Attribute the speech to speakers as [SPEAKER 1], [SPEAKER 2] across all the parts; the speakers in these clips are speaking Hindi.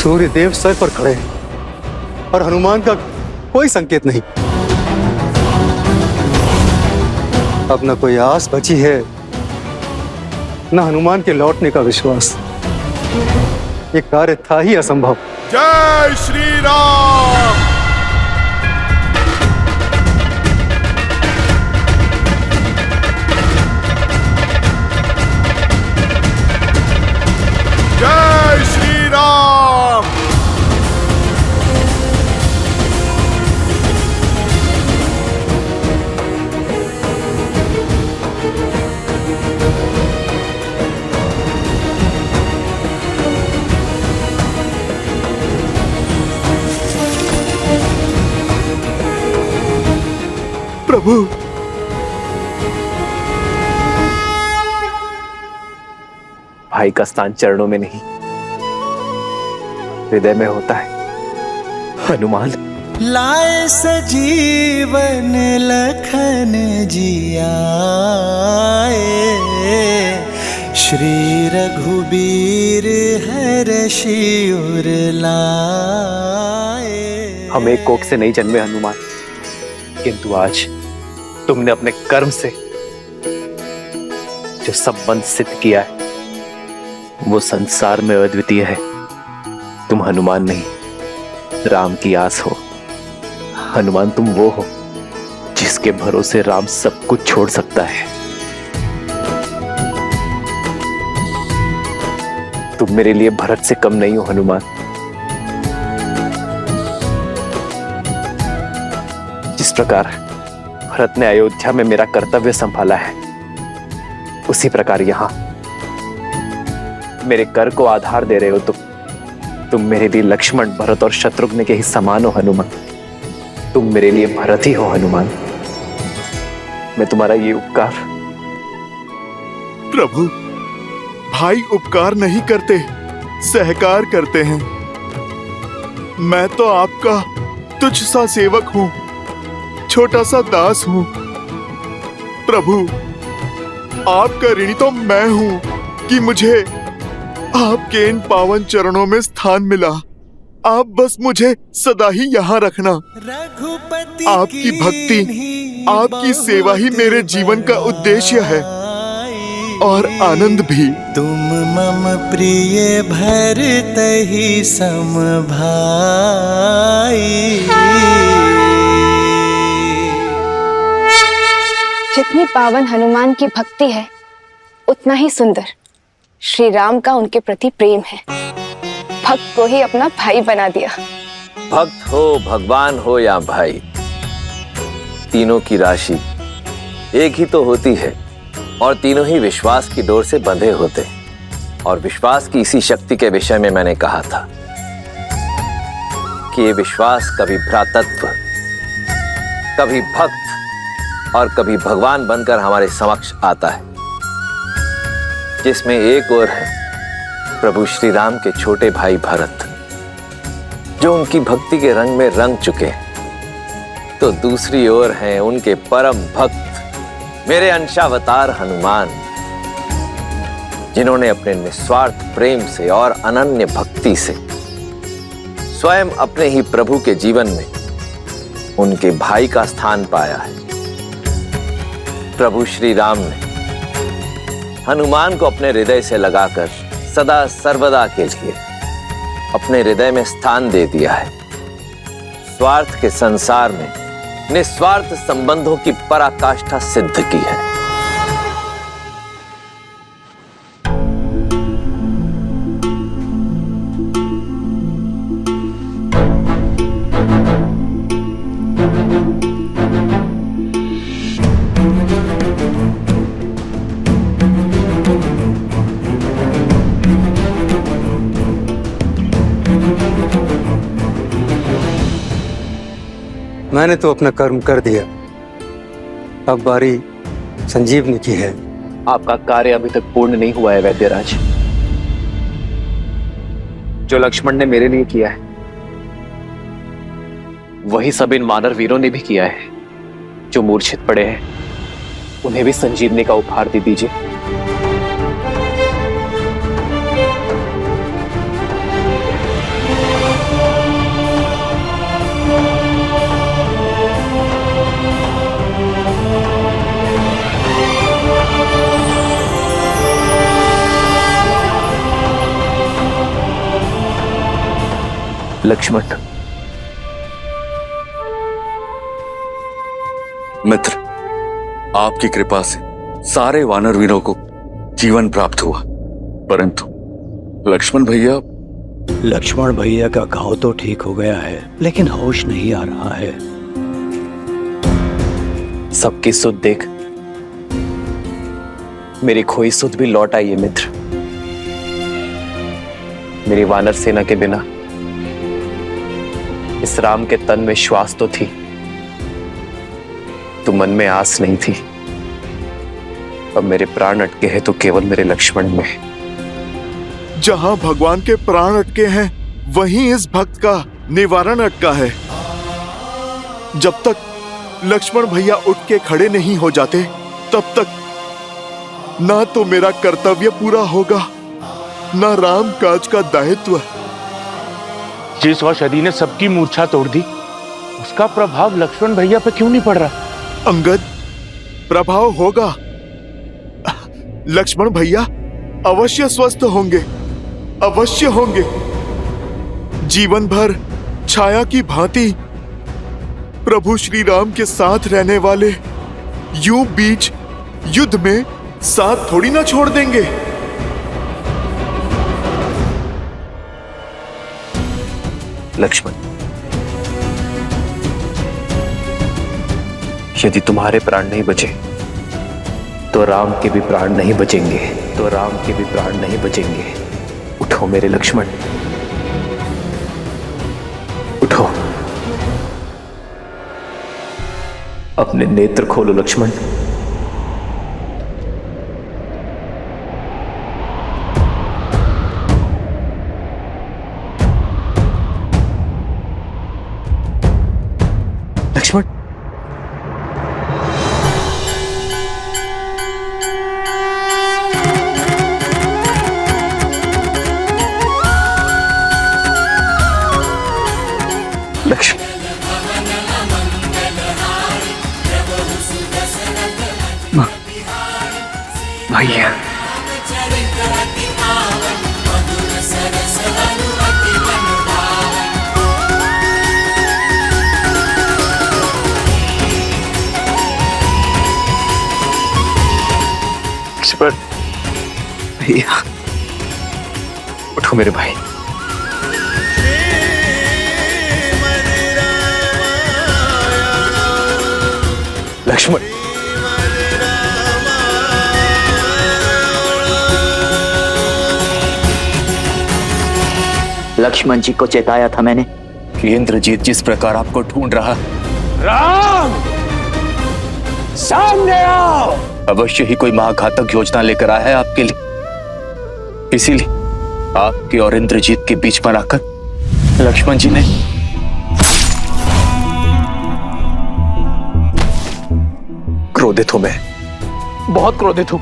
[SPEAKER 1] सूर्यदेव सर पर खड़े हैं और हनुमान का कोई संकेत नहीं। अब न कोई आस बची है, न हनुमान के लौटने का विश्वास। ये कार्य था ही असंभव।
[SPEAKER 2] जय श्री राम। जय श्री राम। प्रभु,
[SPEAKER 3] भाई का स्थान चरणों में नहीं, हृदय में होता है। हनुमान
[SPEAKER 4] लाए सजीवन लखन जियाए, श्री रघुबीर हर्षि उर लाए।
[SPEAKER 3] हम एक कोख से नहीं जन्मे हनुमान, किंतु आज तुमने अपने कर्म से जो संबंध सिद्ध किया है वो संसार में अद्वितीय है। तुम हनुमान नहीं, राम की आस हो। हनुमान तुम वो हो जिसके भरोसे राम सब कुछ छोड़ सकता है। तुम मेरे लिए भरत से कम नहीं हो हनुमान। जिस प्रकार भरत ने अयोध्या में मेरा कर्तव्य संभाला है, उसी प्रकार यहां मेरे कर को आधार दे रहे हो। तुम मेरे लिए लक्ष्मण, भरत और शत्रुघ्न के ही समान हो हनुमान। तुम मेरे लिए भरत ही हो हनुमान। मैं तुम्हारा ये उपकार।
[SPEAKER 2] प्रभु, भाई उपकार नहीं करते, सहकार करते हैं। मैं तो आपका तुच्छ सा सेवक हूं, छोटा सा दास हूं। प्रभु, आपका ऋणी तो मैं हूं कि मुझे आपके इन पावन चरणों में स्थान मिला। आप बस मुझे सदा ही यहाँ रखना। आपकी भक्ति, आपकी सेवा ही मेरे जीवन का उद्देश्य है और आनंद भी।
[SPEAKER 4] तुम मम प्रिय भरत ही सम भाई।
[SPEAKER 5] जितनी पावन हनुमान की भक्ति है, उतना ही सुंदर श्री राम का उनके प्रति प्रेम है। भक्त को ही अपना भाई बना दिया।
[SPEAKER 6] भक्त हो, भगवान हो या भाई, तीनों की राशि एक ही तो होती है और तीनों ही विश्वास की डोर से बंधे होते हैं। और विश्वास की इसी शक्ति के विषय में मैंने कहा था कि ये विश्वास कभी भ्रातृत्व, कभी भक्त और कभी भगवान बनकर हमारे समक्ष आता है, जिसमें एक ओर है प्रभु श्री राम के छोटे भाई भरत, जो उनकी भक्ति के रंग में रंग चुके हैं, तो दूसरी ओर हैं उनके परम भक्त मेरे अंशावतार हनुमान, जिन्होंने अपने निस्वार्थ प्रेम से और अनन्य भक्ति से स्वयं अपने ही प्रभु के जीवन में उनके भाई का स्थान पाया है। प्रभु श्री राम ने हनुमान को अपने हृदय से लगाकर सदा सर्वदा के लिए अपने हृदय में स्थान दे दिया है। स्वार्थ के संसार में निस्वार्थ संबंधों की पराकाष्ठा सिद्ध की है।
[SPEAKER 1] मैंने तो अपना कर्म कर दिया, अब बारी संजीवनी की है।
[SPEAKER 3] आपका कार्य अभी तक पूर्ण नहीं हुआ है वैद्यराज। जो लक्ष्मण ने मेरे लिए किया है, वही सब इन वानर वीरों ने भी किया है। जो मूर्छित पड़े हैं, उन्हें भी संजीवनी का उपहार दे दीजिए। लक्ष्मण।
[SPEAKER 7] मित्र, आपकी कृपा से सारे वानर वीरों को जीवन प्राप्त हुआ, परंतु लक्ष्मण भैया
[SPEAKER 8] का घाव तो ठीक हो गया है, लेकिन होश नहीं आ रहा है।
[SPEAKER 3] सबकी सुध देख मेरी खोई सुध भी लौट आई है मित्र। मेरी वानर सेना के बिना इस राम के तन में श्वास तो थी, तो मन में आस नहीं थी। अब मेरे प्राण अटके हैं तो केवल मेरे लक्ष्मण में।
[SPEAKER 2] जहां भगवान के प्राण अटके हैं वहीं इस भक्त का निवारण अटका है। जब तक लक्ष्मण भैया उठ के खड़े नहीं हो जाते, तब तक ना तो मेरा कर्तव्य पूरा होगा, ना राम काज का दायित्व।
[SPEAKER 9] जिस औषधि ने सबकी मूर्छा तोड़ दी, उसका प्रभाव लक्ष्मण भैया पे क्यों नहीं पड़ रहा?
[SPEAKER 2] अंगद, प्रभाव होगा। लक्ष्मण भैया अवश्य स्वस्थ होंगे, अवश्य होंगे। जीवन भर छाया की भांति प्रभु श्री राम के साथ रहने वाले यूं बीच युद्ध में साथ थोड़ी ना छोड़ देंगे।
[SPEAKER 3] लक्ष्मण, यदि तुम्हारे प्राण नहीं बचे तो राम के भी प्राण नहीं बचेंगे, उठो मेरे लक्ष्मण, उठो। अपने नेत्र खोलो लक्ष्मण। लक्ष्मण, भैया भैया, उठो मेरे भाई। लक्ष्मण,
[SPEAKER 10] लक्ष्मण जी को चेताया था मैंने
[SPEAKER 7] कि इंद्रजीत जिस प्रकार आपको ढूंढ रहा।
[SPEAKER 9] राम, सामने आओ।
[SPEAKER 7] अवश्य ही कोई महाघातक योजना लेकर आया है आपके लिए, इसीलिए आपके और इंद्रजीत के बीच में आकर लक्ष्मण जी ने
[SPEAKER 3] क्रोधित हूं मैं, बहुत क्रोधित हूं।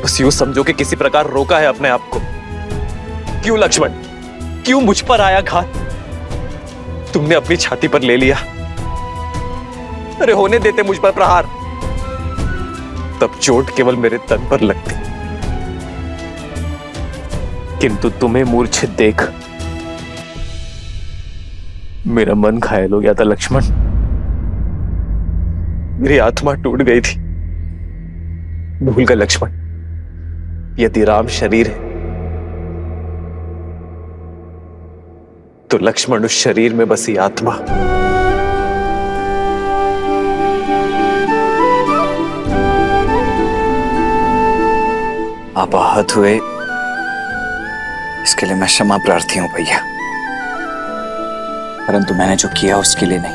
[SPEAKER 3] बस यूं समझो कि किसी प्रकार रोका है अपने आप को। क्यों लक्ष्मण, क्यों मुझ पर आया घात? तुमने अपनी छाती पर ले लिया। अरे होने देते मुझ पर प्रहार, तब चोट केवल मेरे तन पर लगती, किंतु तुम्हें मूर्छित देख मेरा मन घायल हो गया था लक्ष्मण। मेरी आत्मा टूट गई थी। भूल गए लक्ष्मण, यदि राम शरीर है तो लक्ष्मण उस शरीर में बसी आत्मा।
[SPEAKER 8] आप आहत हुए, इसके लिए मैं क्षमा प्रार्थी हूं भैया, परंतु मैंने जो किया उसके लिए नहीं।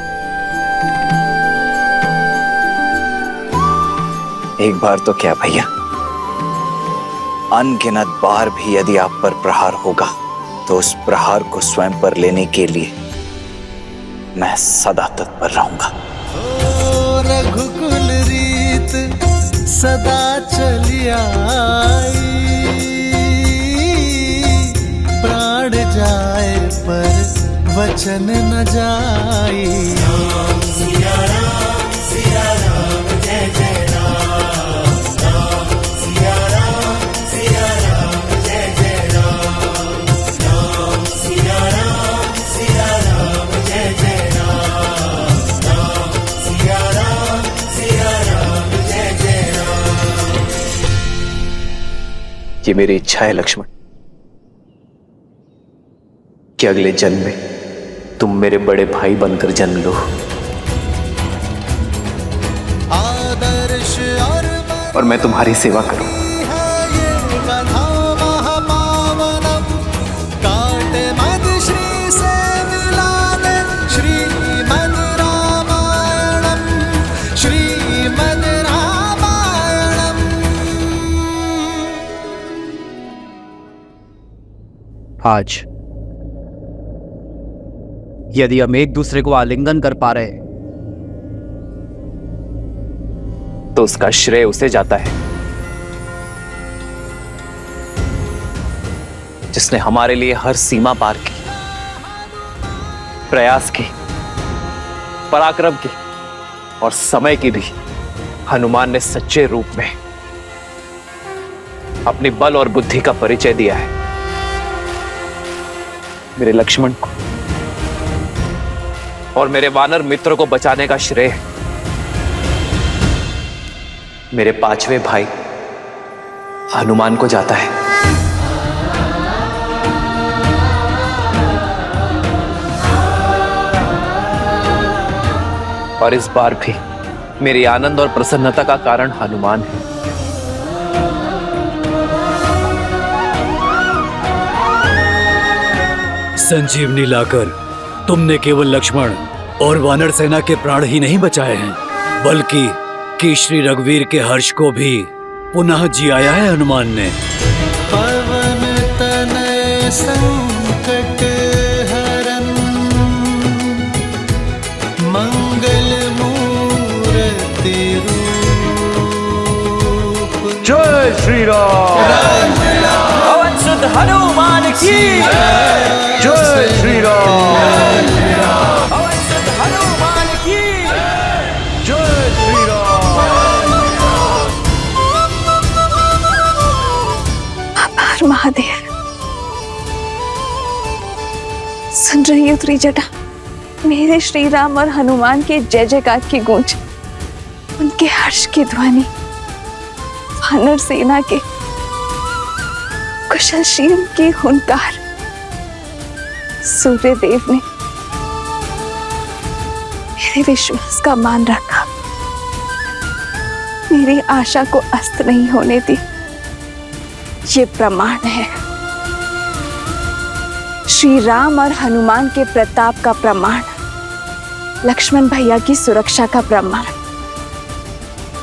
[SPEAKER 8] एक बार तो क्या भैया, अनगिनत बार भी यदि आप पर प्रहार होगा तो उस प्रहार को स्वयं पर लेने के लिए मैं सदा तत्पर रहूंगा।
[SPEAKER 4] रघुकुल रीत सदा चली आई, प्राण जाए पर वचन न जाई। सिया राम जय जय राम, सिया राम जय जय राम, सिया
[SPEAKER 3] ये मेरी इच्छा है लक्ष्मण कि अगले जन्म में तुम मेरे बड़े भाई बनकर जन्म लो
[SPEAKER 4] आदर्श
[SPEAKER 3] और मैं तुम्हारी सेवा करूं।
[SPEAKER 4] काटे मद श्री से मिलाने श्रीमद् रामायणम श्रीमद् रामायणम।
[SPEAKER 10] आज यदि हम एक दूसरे को आलिंगन कर पा रहे
[SPEAKER 3] तो उसका श्रेय उसे जाता है जिसने हमारे लिए हर सीमा पार की, प्रयास की, पराक्रम की और समय की भी हनुमान ने सच्चे रूप में अपनी बल और बुद्धि का परिचय दिया है। मेरे लक्ष्मण को और मेरे वानर मित्रों को बचाने का श्रेय मेरे पांचवें भाई हनुमान को जाता है। और इस बार भी मेरी आनंद और प्रसन्नता का कारण हनुमान है।
[SPEAKER 11] संजीवनी लाकर तुमने केवल लक्ष्मण और वानर सेना के प्राण ही नहीं बचाए हैं, बल्कि कि श्री रघुवीर के हर्ष को भी पुनः जियाया है हनुमान ने।
[SPEAKER 4] पवन तनय संकट हरन मंगल मूर्ति रूप।
[SPEAKER 9] जय श्री राम।
[SPEAKER 4] पवन सुत हनुमान की
[SPEAKER 9] जय श्री राम।
[SPEAKER 4] पवन सुत हनुमान की
[SPEAKER 9] जय श्री राम।
[SPEAKER 5] आभार महादेव। सुन रही हो त्रिजटा, मेरे श्री राम और हनुमान के जय जयकार की गूंज, उनके हर्ष की ध्वनि, वानर सेना के कुशलशील की हुंकार। सूर्य देव ने मेरे विश्वास का मान रखा, मेरी आशा को अस्त नहीं होने दी। ये प्रमाण है, श्री राम और हनुमान के प्रताप का प्रमाण, लक्ष्मण भैया की सुरक्षा का प्रमाण।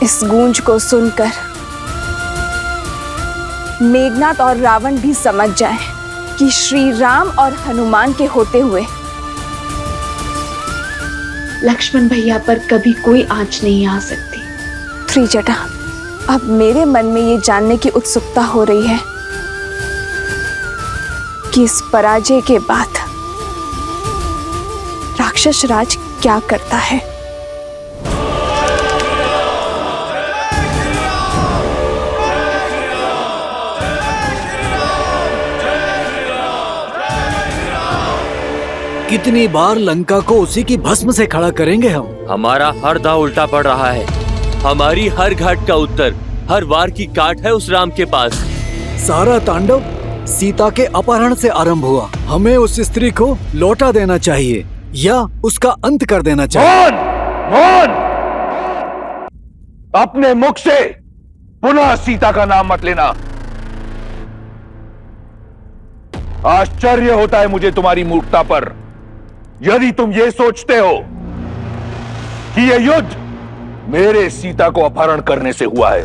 [SPEAKER 5] इस गूंज को सुनकर मेघनाथ और रावण भी समझ जाएं कि श्री राम और हनुमान के होते हुए लक्ष्मण भैया पर कभी कोई आंच नहीं आ सकती। त्रिजटा, अब मेरे मन में ये जानने की उत्सुकता हो रही है कि इस पराजय के बाद राक्षस राज क्या करता है।
[SPEAKER 11] कितनी बार लंका को उसी की भस्म से खड़ा करेंगे हम।
[SPEAKER 12] हमारा हर दांव उल्टा पड़ रहा है। हमारी हर घाट का उत्तर, हर वार की काट है उस राम के पास।
[SPEAKER 11] सारा तांडव सीता के अपहरण से आरंभ हुआ। हमें उस स्त्री को लौटा देना चाहिए या उसका अंत कर देना चाहिए।
[SPEAKER 9] मौन! अपने मुख से पुनः सीता का नाम मत लेना। आश्चर्य होता है मुझे तुम्हारी मूर्खता पर। यदि तुम ये सोचते हो कि यह युद्ध मेरे सीता को अपहरण करने से हुआ है,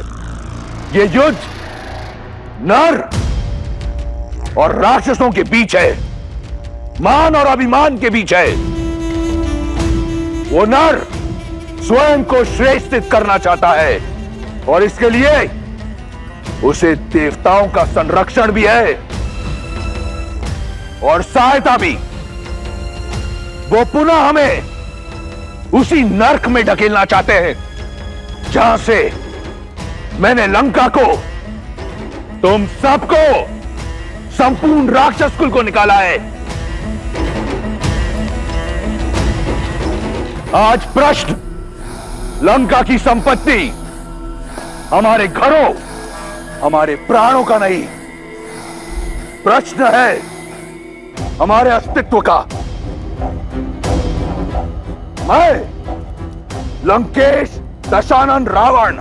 [SPEAKER 9] यह युद्ध नर और राक्षसों के बीच है, मान और अभिमान के बीच है। वो नर स्वयं को श्रेष्ठित करना चाहता है और इसके लिए उसे देवताओं का संरक्षण भी है और सहायता भी। वो पुनः हमें उसी नर्क में ढकेलना चाहते हैं जहां से मैंने लंका को, तुम सबको, संपूर्ण राक्षस कुल को निकाला है। आज प्रश्न लंका की संपत्ति हमारे घरों, हमारे प्राणों का नहीं, प्रश्न है हमारे अस्तित्व का। मैं लंकेश दशानन रावण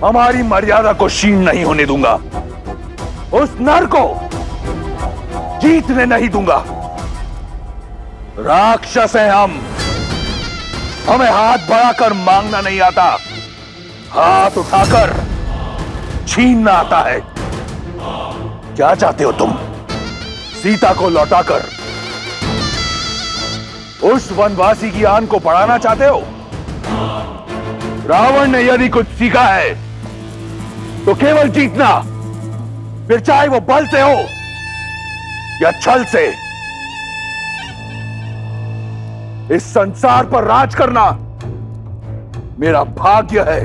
[SPEAKER 9] हमारी मर्यादा को क्षीण नहीं होने दूंगा। उस नर को जीतने नहीं दूंगा। राक्षस हैं हम, हमें हाथ बढ़ाकर मांगना नहीं आता, हाथ उठाकर छीनना आता है। क्या चाहते हो तुम? सीता को लौटाकर उस वनवासी की आन को बढ़ाना चाहते हो? रावण ने यदि कुछ सीखा है तो केवल जीतना, फिर चाहे वो बल से हो या छल से। इस संसार पर राज करना मेरा भाग्य है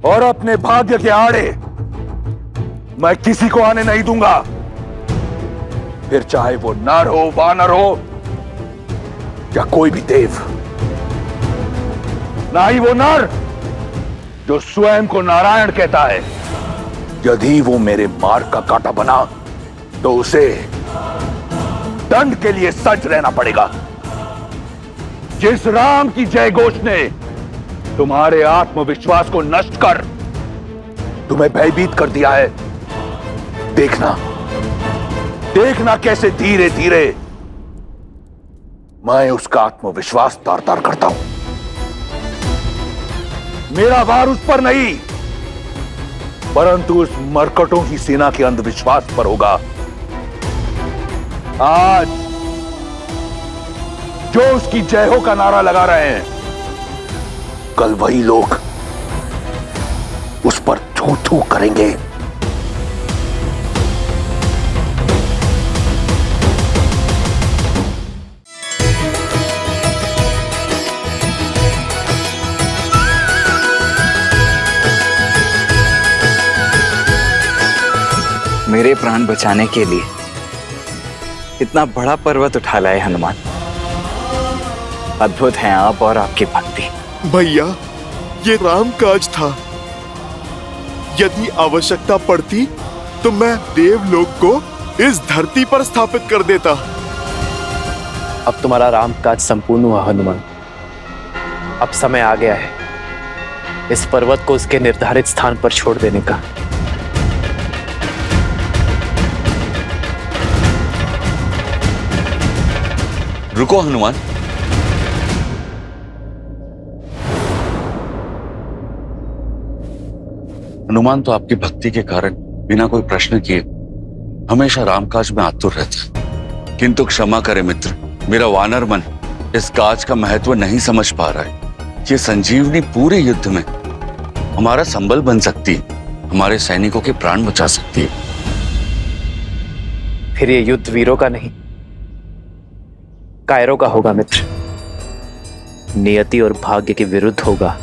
[SPEAKER 9] और अपने भाग्य के आड़े मैं किसी को आने नहीं दूंगा, फिर चाहे वो नर हो, वानर हो या कोई भी देव। ना ही वो नर जो स्वयं को नारायण कहता है। यदि वो मेरे मार्ग का कांटा बना तो उसे दंड के लिए सज्ज रहना पड़ेगा। जिस राम की जय घोष ने तुम्हारे आत्मविश्वास को नष्ट कर तुम्हें भयभीत कर दिया है, देखना कैसे धीरे धीरे मैं उसका आत्मविश्वास तार तार करता हूं। मेरा वार उस पर नहीं, परंतु उस मरकटों की सेना के अंधविश्वास पर होगा। आज जो उसकी जय हो का नारा लगा रहे हैं, कल वही लोग उस पर थू थू करेंगे।
[SPEAKER 8] मेरे प्राण बचाने के लिए इतना बड़ा पर्वत उठा लाए हनुमान। अद्भुत हैं आप और आपकी भक्ति।
[SPEAKER 2] भैया, ये राम काज था। यदि आवश्यकता पड़ती तो मैं देवलोक को इस धरती पर स्थापित कर देता।
[SPEAKER 3] अब तुम्हारा राम काज संपूर्ण हुआ हनुमान। अब समय आ गया है इस पर्वत को उसके निर्धारित स्थान पर छोड़ देने का।
[SPEAKER 7] रुको हनुमान। हनुमान तो आपकी भक्ति के कारण बिना कोई प्रश्न किए हमेशा रामकाज में आतुर रहता। किंतु क्षमा करे मित्र, मेरा वानर मन इस काज का महत्व नहीं समझ पा रहा है। ये संजीवनी पूरे युद्ध में हमारा संबल बन सकती है, हमारे सैनिकों के प्राण बचा सकती है।
[SPEAKER 3] फिर ये युद्ध वीरों का नहीं, कायरों का होगा मित्र। नियति और भाग्य के विरुद्ध होगा।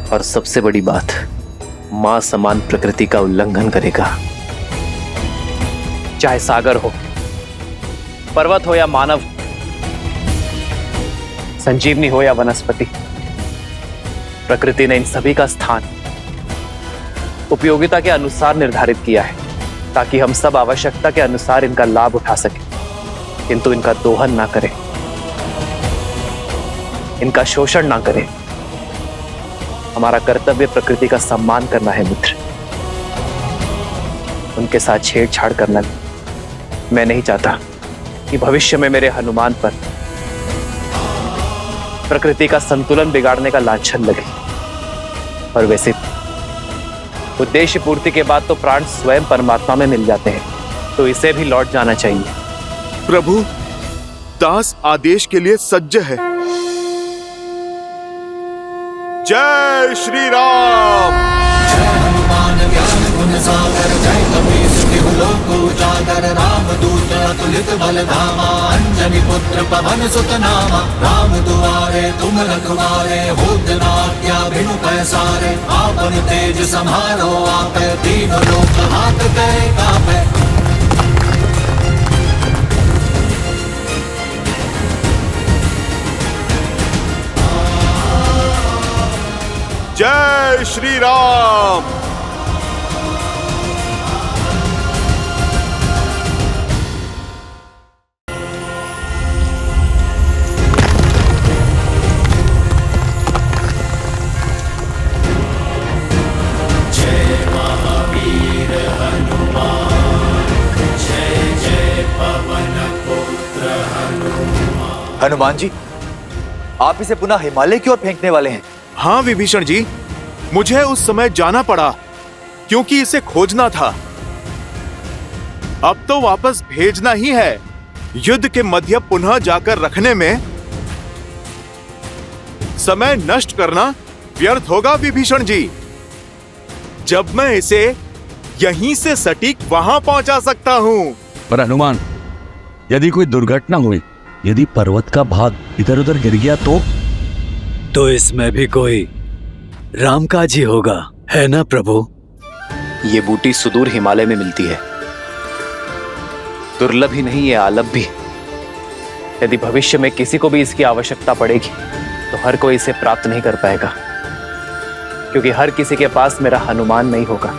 [SPEAKER 3] और सबसे बड़ी बात, मां समान प्रकृति का उल्लंघन करेगा। चाहे सागर हो, पर्वत हो या मानव, संजीवनी हो या वनस्पति, प्रकृति ने इन सभी का स्थान उपयोगिता के अनुसार निर्धारित किया है ताकि हम सब आवश्यकता के अनुसार इनका लाभ उठा सकें, किंतु इनका दोहन ना करें, इनका शोषण ना करें। हमारा कर्तव्य प्रकृति का सम्मान करना है मित्र, उनके साथ छेड़छाड़ करना नहीं। मैं नहीं चाहता कि भविष्य में मेरे हनुमान पर प्रकृति का संतुलन बिगाड़ने का लांछन लगे। और वैसे उद्देश्य पूर्ति के बाद तो प्राण स्वयं परमात्मा में मिल जाते हैं, तो इसे भी लौट जाना चाहिए।
[SPEAKER 2] प्रभु, दास आदेश के लिए सज्ज है। जय श्री राम।
[SPEAKER 4] जय हनुमान ज्ञान गुण सागर, जय कपीस तिहु लोक उजागर, राम दूत अतुलित बल धामा, अंजनी पुत्र पवन सुत नामा। राम दुआरे तुम रखवारे, होत न आज्ञा बिनु पैसारे। आपन तेज समारो आपे, तीनों लोक हाथ करे कापे।
[SPEAKER 2] जय श्री राम।
[SPEAKER 8] हनुमान जी, आप इसे पुनः हिमालय की ओर फेंकने वाले हैं?
[SPEAKER 2] हाँ विभीषण जी, मुझे उस समय जाना पड़ा क्योंकि इसे खोजना था। अब तो वापस भेजना ही है। युद्ध के मध्य पुनः जाकर रखने में समय नष्ट करना व्यर्थ होगा विभीषण जी। जब मैं इसे यहीं से सटीक वहां पहुंचा सकता हूं।
[SPEAKER 7] पर हनुमान, यदि कोई दुर्घटना हुई, यदि पर्वत का भाग इधर उधर गिर गया तो
[SPEAKER 11] इसमें भी कोई रामकाज ही होगा, है ना प्रभु?
[SPEAKER 3] ये बूटी सुदूर हिमालय में मिलती है, दुर्लभ ही नहीं, ये आलभ भी। यदि भविष्य में किसी को भी इसकी आवश्यकता पड़ेगी तो हर कोई इसे प्राप्त नहीं कर पाएगा, क्योंकि हर किसी के पास मेरा हनुमान नहीं होगा।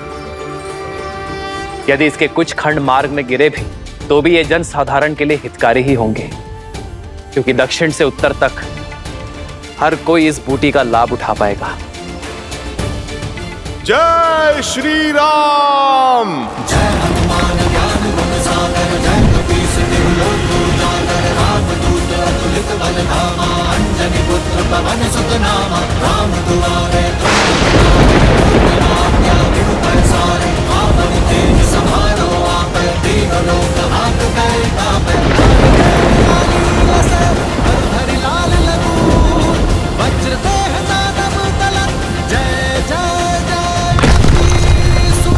[SPEAKER 3] यदि इसके कुछ खंड मार्ग में गिरे भी तो भी ये जन साधारण के लिए हितकारी ही होंगे, क्योंकि दक्षिण से उत्तर तक हर कोई इस बूटी का लाभ उठा पाएगा।
[SPEAKER 2] जय श्री राम।
[SPEAKER 4] जय हनुमान ज्ञान गुण सागर, जय कपीस तिहु लोक उजागर, रामदूत अतुलित बल धामा, अंजनी पुत्र पवन सुत नामा, राम दुआरे सारे, आपन तेज समारो आप, दीन लोक हाथ पैर कापे, हरि लाल लखून, वज्र देह दानव तलन, जय जय जय ईसु।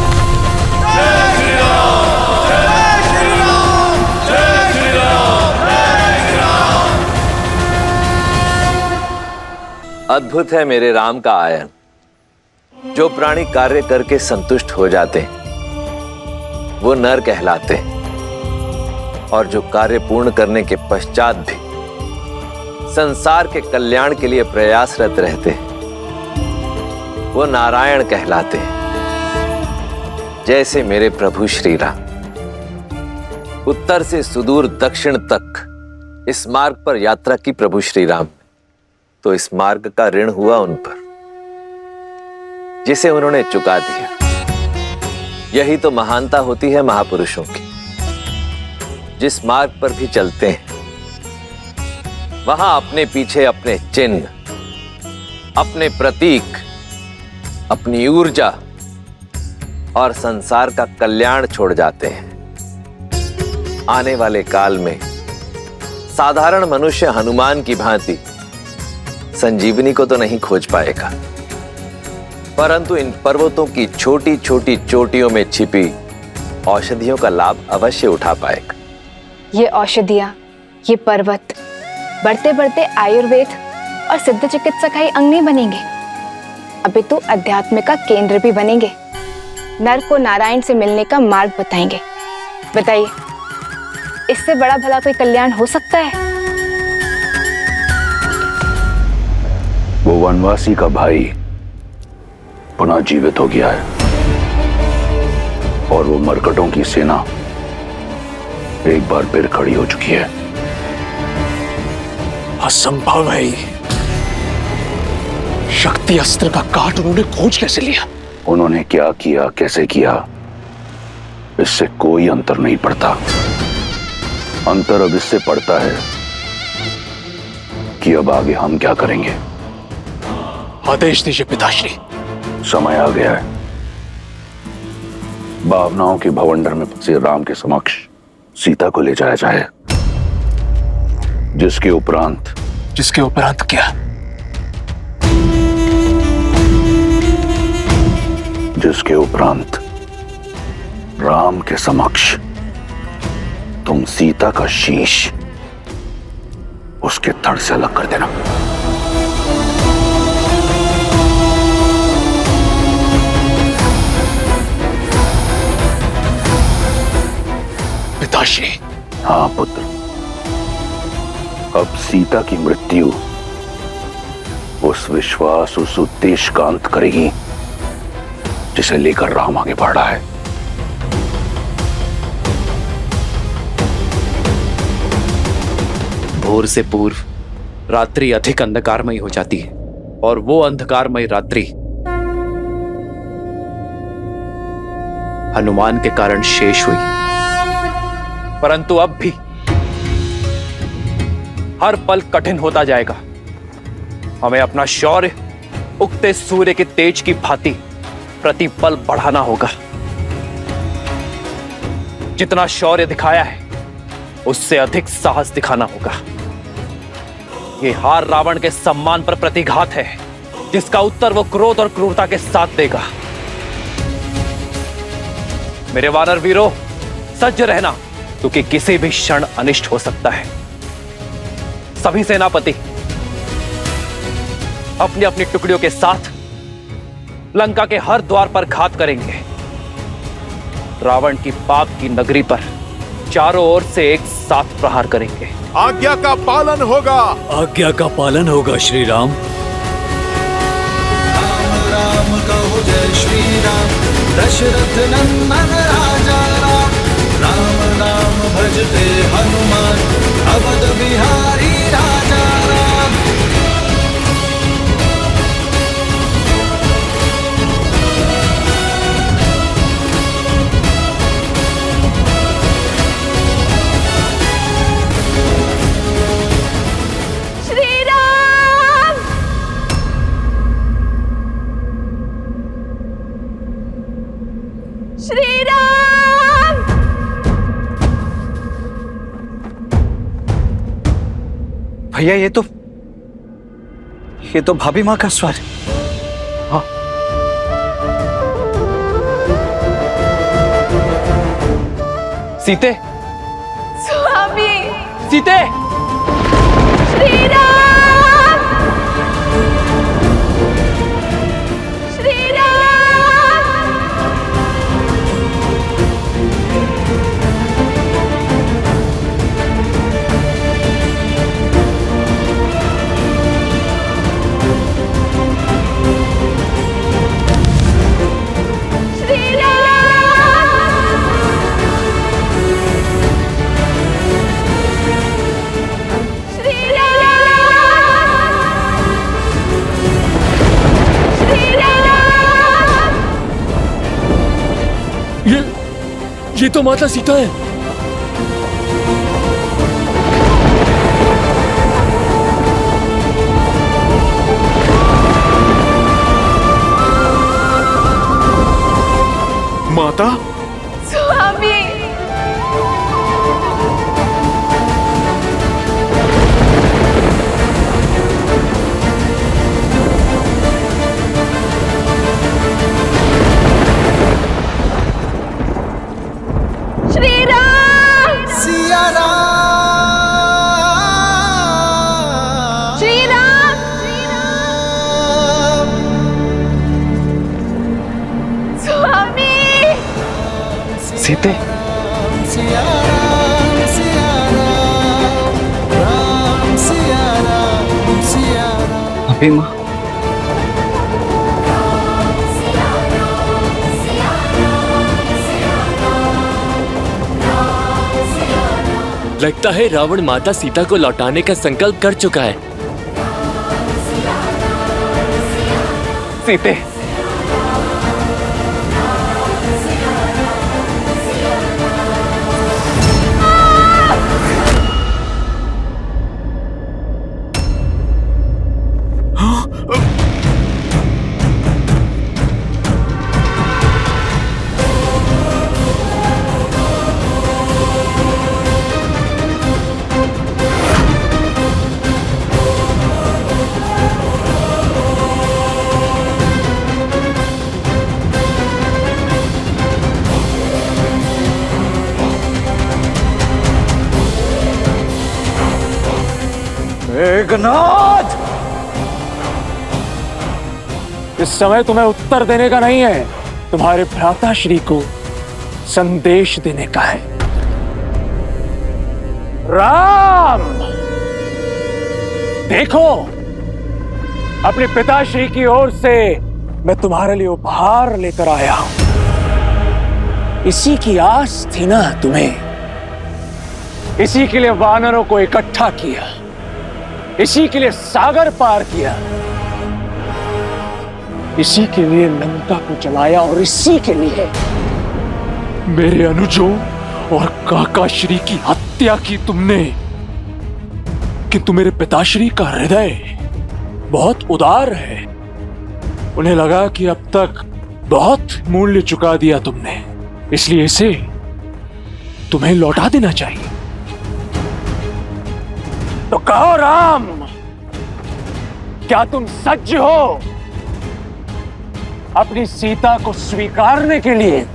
[SPEAKER 4] जय श्री राम, जय श्री राम, जय श्री राम, जय श्री राम।
[SPEAKER 6] अद्भुत है मेरे राम का आयन। जो प्राणी कार्य करके संतुष्ट हो जाते वो नर कहलाते, और जो कार्य पूर्ण करने के पश्चात भी संसार के कल्याण के लिए प्रयासरत रहते वो नारायण कहलाते। जैसे मेरे प्रभु श्री राम उत्तर से सुदूर दक्षिण तक इस मार्ग पर यात्रा की प्रभु श्री राम, तो इस मार्ग का ऋण हुआ उन पर जिसे उन्होंने चुका दिया। यही तो महानता होती है महापुरुषों की। जिस मार्ग पर भी चलते हैं वहां अपने पीछे अपने चिन्ह, अपने प्रतीक, अपनी ऊर्जा और संसार का कल्याण छोड़ जाते हैं। आने वाले काल में साधारण मनुष्य हनुमान की भांति संजीवनी को तो नहीं खोज पाएगा, परंतु इन पर्वतों की छोटी छोटी चोटियों में छिपी औषधियों का लाभ अवश्य उठा पाएगा।
[SPEAKER 5] ये औषधियाँ, ये पर्वत बढ़ते बढ़ते आयुर्वेद और सिद्ध चिकित्सा का ही अंग नहीं बनेंगे, अभी तो अध्यात्म का केंद्र भी बनेंगे। नर को नारायण से मिलने का मार्ग बताएंगे। बताइए, इससे बड़ा भला कोई कल्याण हो सकता है?
[SPEAKER 9] वो वनवासी का भाई पुनः जीवित हो गया है और वो मरकटों की सेना एक बार फिर खड़ी हो चुकी है।
[SPEAKER 13] असंभव है ये। शक्ति अस्त्र का काट उन्होंने खोज कैसे लिया?
[SPEAKER 9] उन्होंने क्या किया, कैसे किया, इससे कोई अंतर नहीं पड़ता। अंतर अब इससे पड़ता है कि अब आगे हम क्या करेंगे।
[SPEAKER 13] आदेश दीजिए पिताश्री।
[SPEAKER 9] समय आ गया है। भावनाओं के भवंडर में फंसे राम के समक्ष सीता को ले जाया जाए, जिसके उपरांत
[SPEAKER 13] क्या?
[SPEAKER 9] जिसके उपरांत राम के समक्ष तुम सीता का शीश उसके धड़ से अलग कर देना।
[SPEAKER 13] पिताश्री।
[SPEAKER 9] हाँ पुत्र, अब सीता की मृत्यु उस विश्वास, उस उद्देश्य का अंत करेगी जिसे लेकर राम आगे बढ़ रहा है।
[SPEAKER 3] भोर से पूर्व रात्रि अधिक अंधकारमयी हो जाती है, और वो अंधकारमयी रात्रि हनुमान के कारण शेष हुई। परंतु अब भी
[SPEAKER 10] हर पल कठिन होता जाएगा। हमें अपना शौर्य उगते सूर्य के तेज की भांति प्रतिपल बढ़ाना होगा। जितना शौर्य दिखाया है उससे अधिक साहस दिखाना होगा। ये हार रावण के सम्मान पर प्रतिघात है, जिसका उत्तर वो क्रोध और क्रूरता के साथ देगा। मेरे वानर वीरों, सज्ज रहना, क्योंकि किसी भी क्षण अनिष्ट हो सकता है। सभी सेनापति अपनी अपनी टुकड़ियों के साथ लंका के हर द्वार पर घात करेंगे। रावण की पाप की नगरी पर चारों ओर से एक साथ प्रहार करेंगे।
[SPEAKER 2] आज्ञा का पालन होगा।
[SPEAKER 11] आज्ञा का पालन होगा श्री राम।
[SPEAKER 4] राम राम कहो जय श्री राम, दशरथ नंदन राजा राम। राम नाम भजते हनुमान, अवध बिहारी राजा राम।
[SPEAKER 5] श्री राम। श्री राम।
[SPEAKER 10] भैया ये तो भाभी माँ का स्वर। हाँ, सीते,
[SPEAKER 5] स्वामी।
[SPEAKER 10] सीते।
[SPEAKER 5] श्री राम। श्री राम। श्री
[SPEAKER 12] ये तो माता सीता है।
[SPEAKER 2] माता,
[SPEAKER 5] स्वामी। श्री राम।
[SPEAKER 4] सिया राम।
[SPEAKER 5] श्री राम। स्वामी।
[SPEAKER 10] सीते।
[SPEAKER 4] सिया राम, सिया राम, राम सिया राम, सिया राम।
[SPEAKER 10] भाभी माँ।
[SPEAKER 12] लगता है रावण माता सीता को लौटाने का संकल्प कर चुका है।
[SPEAKER 10] सीते।
[SPEAKER 13] मेघनाद, इस समय तुम्हें उत्तर देने का नहीं है, तुम्हारे भ्राता श्री को संदेश देने का है। राम, देखो, अपने पिताश्री की ओर से मैं तुम्हारे लिए उपहार लेकर आया हूं। इसी की आस थी ना तुम्हें, इसी के लिए वानरों को इकट्ठा किया, इसी के लिए सागर पार किया, इसी के लिए लंका को जलाया और इसी के लिए मेरे अनुजों और काका श्री की हत्या की तुमने। किंतु मेरे पिताश्री का हृदय बहुत उदार है। उन्हें लगा कि अब तक बहुत मूल्य चुका दिया तुमने, इसलिए इसे तुम्हें लौटा देना चाहिए। तो कहो राम, क्या तुम सज्ज हो अपनी सीता को स्वीकारने के लिए?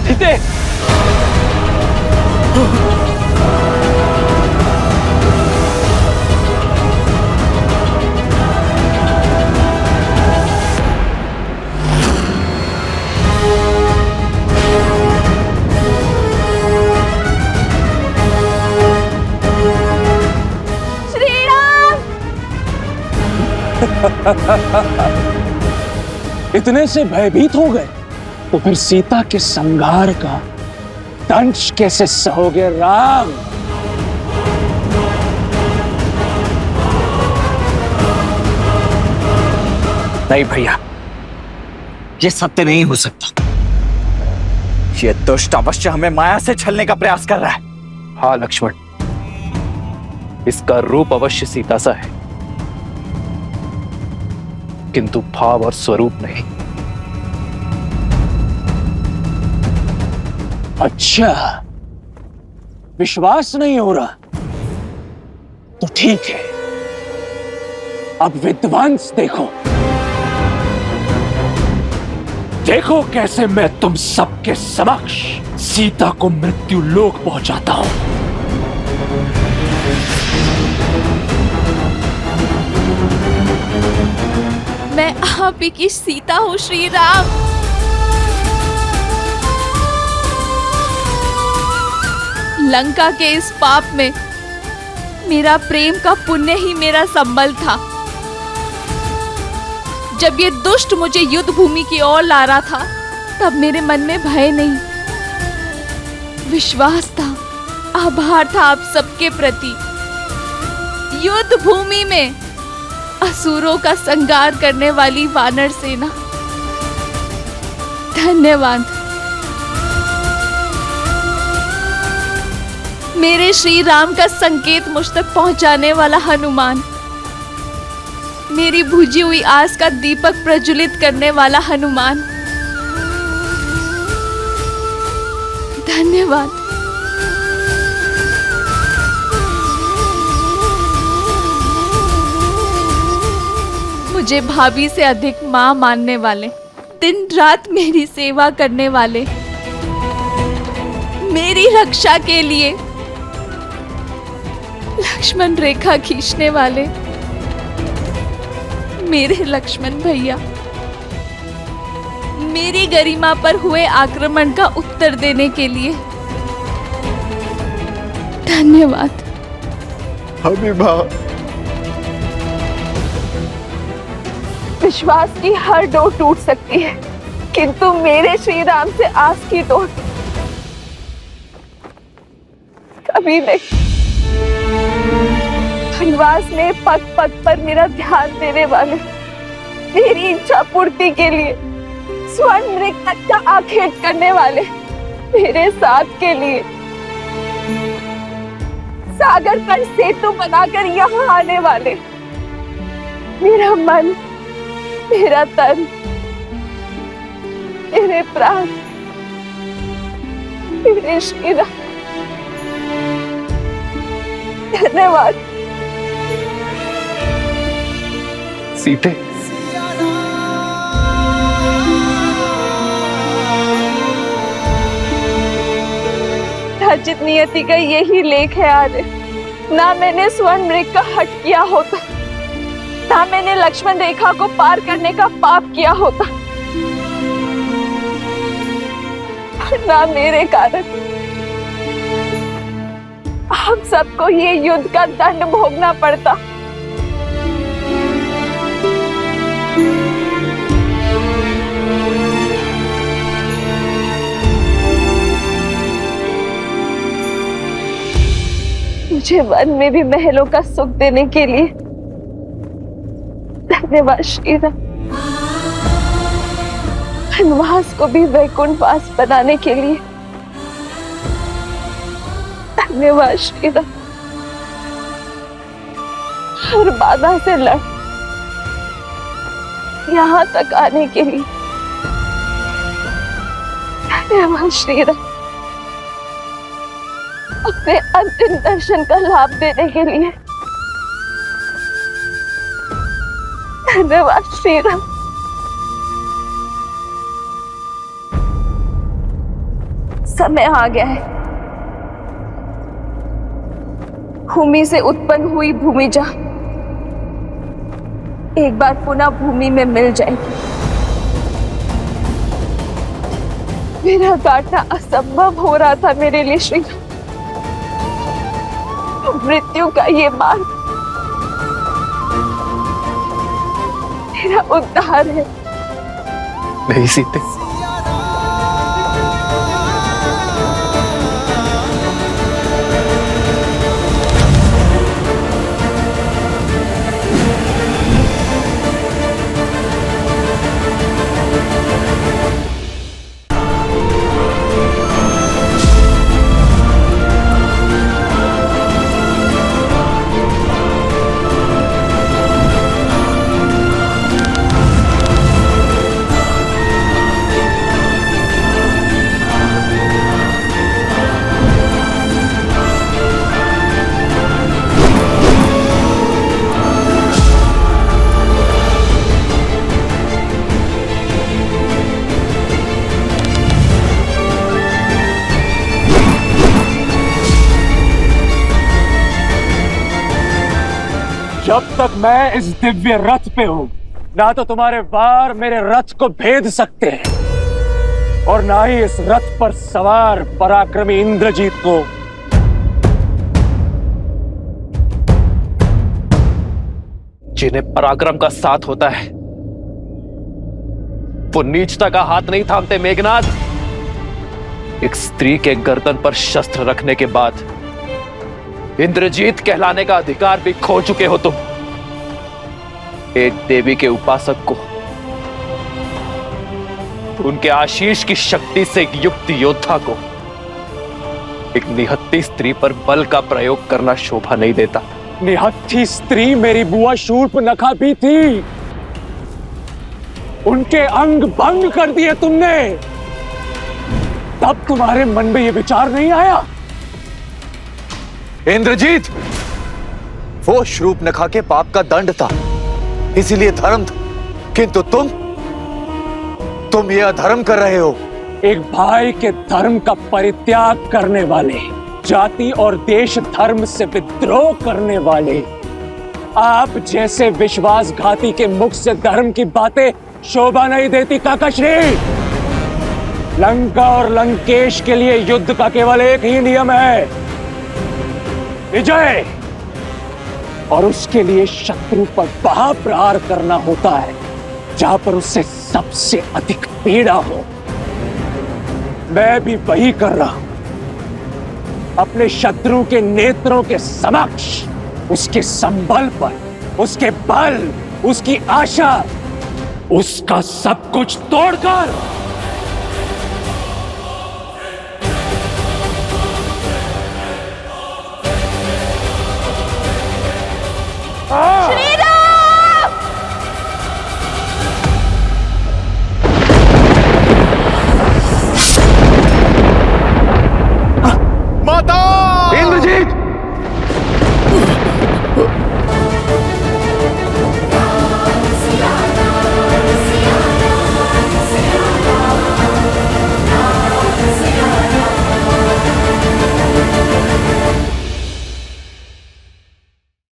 [SPEAKER 13] सीते, इतने से भयभीत हो गए तो फिर सीता के संहार का दंश कैसे सहोगे राम?
[SPEAKER 8] नहीं भैया, ये सत्य नहीं हो सकता। ये दुष्ट अवश्य हमें माया से छलने का प्रयास कर रहा है।
[SPEAKER 10] हाँ लक्ष्मण, इसका रूप अवश्य सीता सा है, किंतु भाव और स्वरूप नहीं।
[SPEAKER 13] अच्छा, विश्वास नहीं हो रहा तो ठीक है, अब विध्वंस देखो। देखो कैसे मैं तुम सबके समक्ष सीता को मृत्यु लोक पहुंचाता हूं।
[SPEAKER 14] मैं आप ही की सीता हूं श्री राम। लंका के इस पाप में मेरा प्रेम का पुण्य ही मेरा संबल था। जब ये दुष्ट मुझे युद्ध भूमि की ओर ला रहा था, तब मेरे मन में भय नहीं, विश्वास था, आभार था आप सबके प्रति। युद्ध भूमि में असुरों का संहार करने वाली वानर सेना, धन्यवाद। मेरे श्री राम का संकेत मुझ तक पहुंचाने वाला हनुमान, मेरी बुझी हुई आस का दीपक प्रज्वलित करने वाला हनुमान, धन्यवाद। मुझे भाभी से अधिक मां मानने वाले, दिन रात मेरी सेवा करने वाले, मेरी रक्षा के लिए लक्ष्मण रेखा खींचने वाले, मेरे लक्ष्मण भैया, मेरी गरिमा पर हुए आक्रमण का उत्तर देने के लिए धन्यवाद।
[SPEAKER 2] हबीबा,
[SPEAKER 5] विश्वास की हर डोर टूट सकती है, किंतु मेरे श्री राम से आस की डोर कभी नहीं। वनवास में पग पग पर मेरा ध्यान देने वाले, मेरी इच्छा पूर्ति के लिए स्वर्ण मृग तक का आखेट करने वाले, मेरे साथ के लिए सागर पर सेतु बनाकर यहाँ आने वाले, मेरा मन, मेरा तन, मेरे प्राण, मेरे श्री राम, धन्यवाद।
[SPEAKER 10] सीते,
[SPEAKER 5] अर्जित नियति का यही लेख है आर्य। ना मैंने स्वर्ण मृग का हट किया होता, ना मैंने लक्ष्मण रेखा को पार करने का पाप किया होता, ना मेरे कारण हम सबको ये युद्ध का दंड भोगना पड़ता। मुझे वन में भी महलों का सुख देने के लिए धन्यवाद श्री राम।
[SPEAKER 14] वनवास को भी वैकुंठवास बनाने के लिए। धन्यवाद श्री राम, हर बाधा से लड़ यहाँ तक आने के लिए। धन्यवाद श्री राम, अपने अंतिम दर्शन का लाभ देने के लिए। धन्यवाद श्री राम। समय आ गया है, भूमि से उत्पन्न हुई भूमिजा एक बार पुनः भूमि में मिल जाएगी। मेरा काटना असंभव हो रहा था मेरे लिए श्री राम। मृत्यु का ये मार्ग मेरा उद्धार है।
[SPEAKER 3] नहीं सीते,
[SPEAKER 13] जब तक मैं इस दिव्य रथ पे हूं, ना तो तुम्हारे वार मेरे रथ को भेद सकते हैं और ना ही इस रथ पर सवार पराक्रमी इंद्रजीत को।
[SPEAKER 10] जिन्हें पराक्रम का साथ होता है वो नीचता का हाथ नहीं थामते मेघनाथ। एक स्त्री के गर्दन पर शस्त्र रखने के बाद इंद्रजीत कहलाने का अधिकार भी खो चुके हो तुम। एक देवी के उपासक को उनके आशीष की शक्ति से एक युक्त योद्धा को एक निहत्थी स्त्री पर बल का प्रयोग करना शोभा नहीं देता।
[SPEAKER 13] निहत्थी स्त्री मेरी बुआ शूर्पनखा भी थी, उनके अंग भंग कर दिए तुमने, तब तुम्हारे मन में यह विचार नहीं आया?
[SPEAKER 8] इंद्रजीत, वो शूर्पनखा के पाप का दंड था, इसीलिए धर्म था, किंतु तुम ये अधर्म कर रहे हो।
[SPEAKER 13] एक भाई के धर्म का परित्याग करने वाले, जाति और देश धर्म से विद्रोह करने वाले, आप जैसे विश्वासघाती के मुख से धर्म की बातें शोभा नहीं देती काकाश्री। लंका और लंकेश के लिए युद्ध का केवल एक ही नियम है, विजय, और उसके लिए शत्रु पर वहां प्रहार करना होता है जहां पर उससे सबसे अधिक पीड़ा हो। मैं भी वही कर रहा हूं, अपने शत्रु के नेत्रों के समक्ष उसके संबल पर, उसके बल, उसकी आशा, उसका सब कुछ तोड़कर